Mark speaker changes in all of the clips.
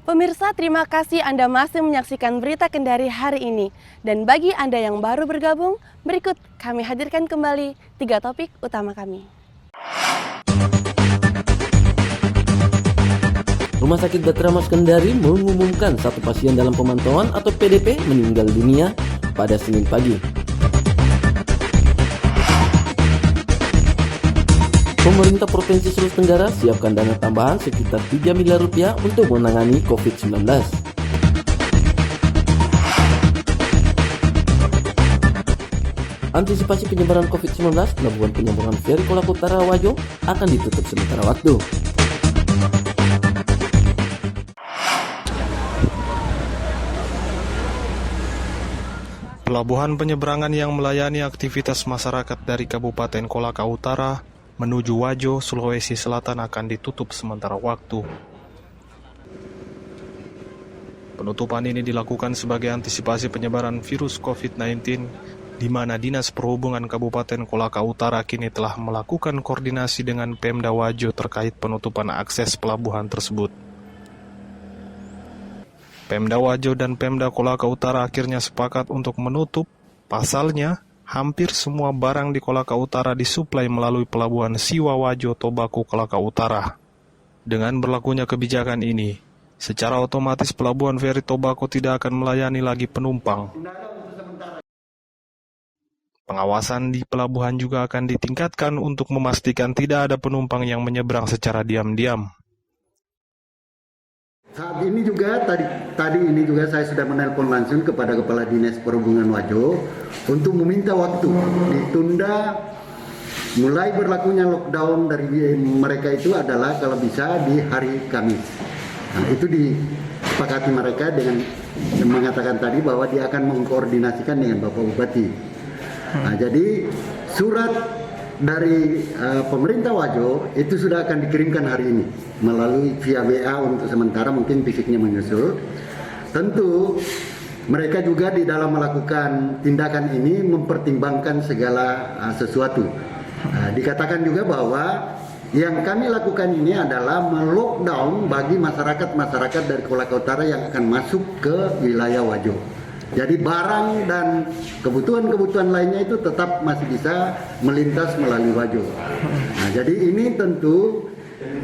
Speaker 1: Pemirsa, terima kasih Anda masih menyaksikan Berita Kendari hari ini. Dan bagi Anda yang baru bergabung, berikut kami hadirkan kembali 3 topik utama kami.
Speaker 2: Rumah Sakit Batra Mas Kendari mengumumkan 1 pasien dalam pemantauan atau PDP meninggal dunia pada Senin pagi. Pemerintah Provinsi Sulawesi Tenggara siapkan dana tambahan sekitar 3 miliar rupiah untuk menangani COVID-19. Antisipasi penyebaran COVID-19, pelabuhan penyeberangan feri Kolaka Utara Wajo akan ditutup sementara waktu.
Speaker 3: Pelabuhan penyeberangan yang melayani aktivitas masyarakat dari Kabupaten Kolaka Utara menuju Wajo, Sulawesi Selatan akan ditutup sementara waktu. Penutupan ini dilakukan sebagai antisipasi penyebaran virus COVID-19, di mana Dinas Perhubungan Kabupaten Kolaka Utara kini telah melakukan koordinasi dengan Pemda Wajo terkait penutupan akses pelabuhan tersebut. Pemda Wajo dan Pemda Kolaka Utara akhirnya sepakat untuk menutup. Pasalnya, hampir semua barang di Kolaka Utara disuplai melalui pelabuhan Siwa Wajo Tobako Kolaka Utara. Dengan berlakunya kebijakan ini, secara otomatis pelabuhan feri Tobako tidak akan melayani lagi penumpang. Pengawasan di pelabuhan juga akan ditingkatkan untuk memastikan tidak ada penumpang yang menyeberang secara diam-diam.
Speaker 4: Saat ini juga tadi ini juga saya sudah menelpon langsung kepada Kepala Dinas Perhubungan Wajo untuk meminta waktu ditunda mulai berlakunya lockdown dari mereka itu adalah kalau bisa di hari Kamis. Nah, itu disepakati mereka dengan mengatakan tadi bahwa dia akan mengkoordinasikan dengan Bapak Bupati. Nah, jadi surat dari pemerintah Wajo itu sudah akan dikirimkan hari ini melalui via WA untuk sementara, mungkin fisiknya menyusul. Tentu mereka juga di dalam melakukan tindakan ini mempertimbangkan segala sesuatu. Dikatakan juga bahwa yang kami lakukan ini adalah melockdown bagi masyarakat dari Kolaka Utara yang akan masuk ke wilayah Wajo. Jadi barang dan kebutuhan lainnya itu tetap masih bisa melintas melalui Wajo. Nah, jadi ini tentu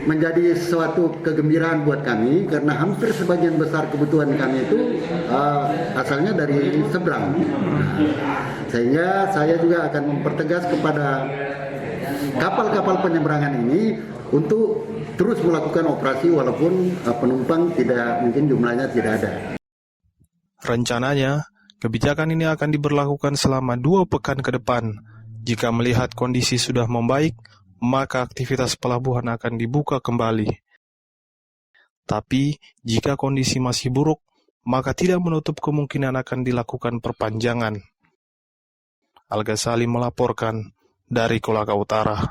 Speaker 4: menjadi suatu kegembiraan buat kami karena hampir sebagian besar kebutuhan kami itu asalnya dari seberang. Nah, sehingga saya juga akan mempertegas kepada kapal-kapal penyeberangan ini untuk terus melakukan operasi walaupun penumpang mungkin jumlahnya tidak ada.
Speaker 3: Rencananya, kebijakan ini akan diberlakukan selama 2 pekan ke depan. Jika melihat kondisi sudah membaik, maka aktivitas pelabuhan akan dibuka kembali. Tapi, jika kondisi masih buruk, maka tidak menutup kemungkinan akan dilakukan perpanjangan. Alga Salim melaporkan dari Kolaka Utara.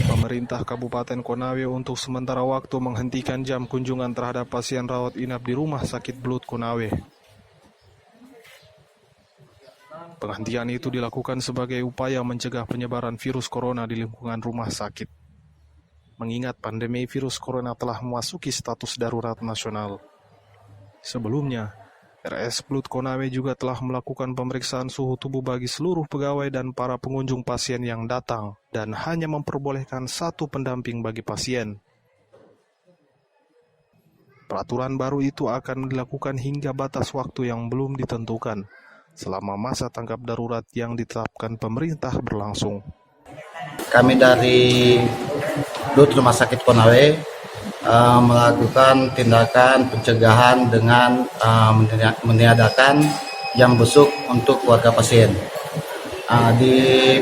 Speaker 3: Pemerintah Kabupaten Konawe untuk sementara waktu menghentikan jam kunjungan terhadap pasien rawat inap di Rumah Sakit Belut Konawe. Penghentian itu dilakukan sebagai upaya mencegah penyebaran virus corona di lingkungan rumah sakit. Mengingat pandemi virus corona telah memasuki status darurat nasional. Sebelumnya, RS Belut Konawe juga telah melakukan pemeriksaan suhu tubuh bagi seluruh pegawai dan para pengunjung pasien yang datang dan hanya memperbolehkan 1 pendamping bagi pasien. Peraturan baru itu akan dilakukan hingga batas waktu yang belum ditentukan selama masa tanggap darurat yang ditetapkan pemerintah berlangsung.
Speaker 5: Kami dari DUT Rumah Sakit Konawe melakukan tindakan pencegahan dengan meniadakan jam besuk untuk keluarga pasien. Di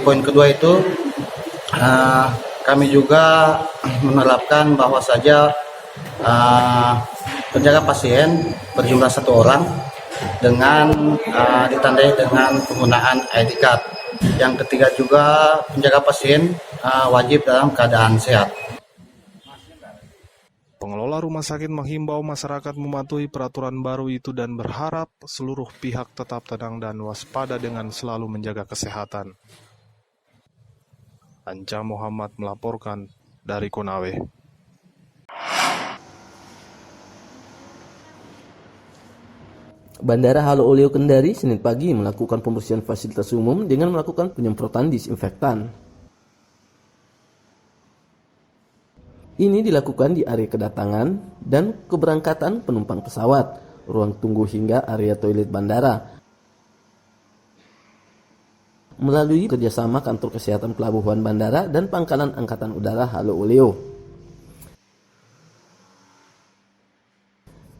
Speaker 5: poin kedua itu kami juga menerapkan bahwa saja penjaga pasien berjumlah 1 orang dengan ditandai dengan penggunaan ID card. Yang ketiga juga penjaga pasien wajib dalam keadaan sehat.
Speaker 3: Pengelola rumah sakit menghimbau masyarakat mematuhi peraturan baru itu dan berharap seluruh pihak tetap tenang dan waspada dengan selalu menjaga kesehatan. Anca Muhammad melaporkan dari Konawe.
Speaker 2: Bandara Halo Oleo Kendari Senin pagi melakukan pembersihan fasilitas umum dengan melakukan penyemprotan disinfektan. Ini dilakukan di area kedatangan dan keberangkatan penumpang pesawat, ruang tunggu hingga area toilet bandara. Melalui kerjasama Kantor Kesehatan Pelabuhan Bandara dan Pangkalan Angkatan Udara Halo Oleo.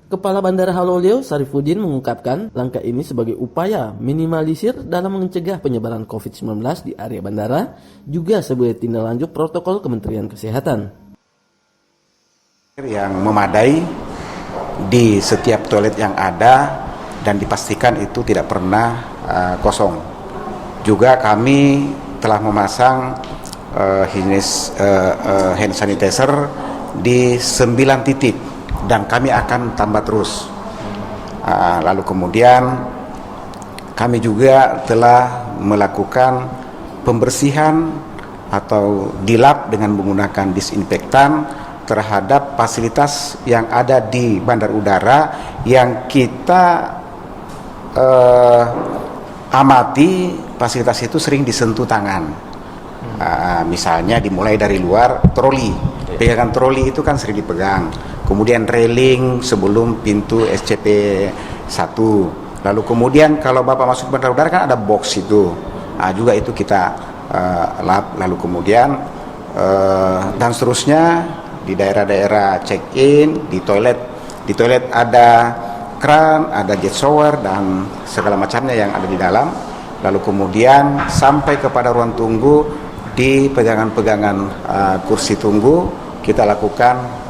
Speaker 2: Kepala Bandara Halo Oleo, Sarifuddin, mengungkapkan langkah ini sebagai upaya minimalisir dalam mencegah penyebaran COVID-19 di area bandara, juga sebagai tindak lanjut protokol Kementerian Kesehatan.
Speaker 6: Yang memadai di setiap toilet yang ada dan dipastikan itu tidak pernah kosong. Juga kami telah memasang hand sanitizer di 9 titik. Dan kami akan tambah terus. Lalu kemudian kami juga telah melakukan pembersihan atau dilap dengan menggunakan disinfektan terhadap fasilitas yang ada di bandar udara yang kita amati fasilitas itu sering disentuh tangan. Misalnya dimulai dari luar, troli. Pegangan troli itu kan sering dipegang. Kemudian railing sebelum pintu SCP 1. Lalu kemudian kalau Bapak masuk bandar udara kan ada box itu. Juga itu kita lap. Lalu kemudian dan seterusnya di daerah-daerah check-in, di toilet ada kran, ada jet shower dan segala macamnya yang ada di dalam. Lalu kemudian sampai kepada ruang tunggu di pegangan-pegangan kursi tunggu kita lakukan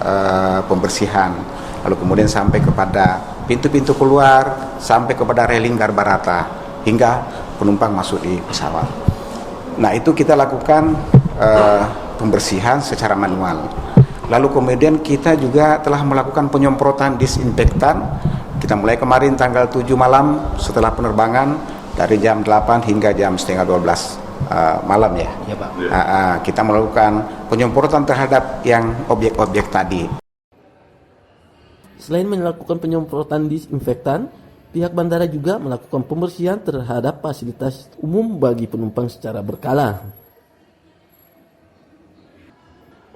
Speaker 6: pembersihan. Lalu kemudian sampai kepada pintu-pintu keluar, sampai kepada railing garbarata hingga penumpang masuk di pesawat. Nah, itu kita lakukan pembersihan secara manual. Lalu kemudian kita juga telah melakukan penyemprotan disinfektan. Kita mulai kemarin tanggal 7 malam setelah penerbangan dari jam 8 hingga jam setengah 12 malam ya. Ya Pak. Kita melakukan penyemprotan terhadap yang objek-objek tadi.
Speaker 2: Selain melakukan penyemprotan disinfektan, pihak bandara juga melakukan pembersihan terhadap fasilitas umum bagi penumpang secara berkala.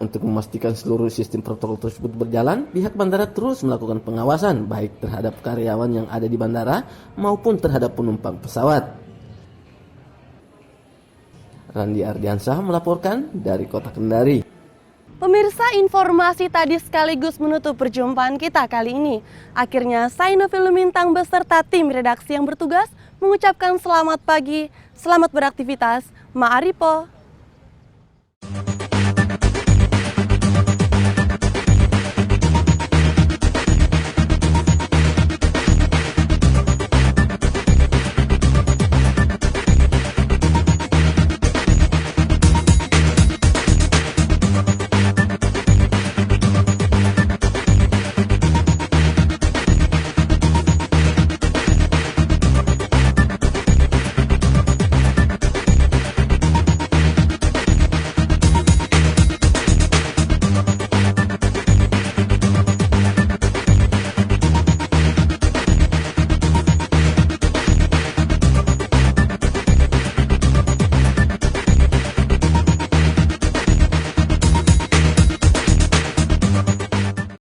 Speaker 2: Untuk memastikan seluruh sistem protokol tersebut berjalan, pihak bandara terus melakukan pengawasan baik terhadap karyawan yang ada di bandara maupun terhadap penumpang pesawat. Randi Ardiansyah melaporkan dari Kota Kendari.
Speaker 1: Pemirsa, informasi tadi sekaligus menutup perjumpaan kita kali ini. Akhirnya saya Novi Lumintang beserta tim redaksi yang bertugas mengucapkan selamat pagi, selamat beraktivitas, ma'aripo.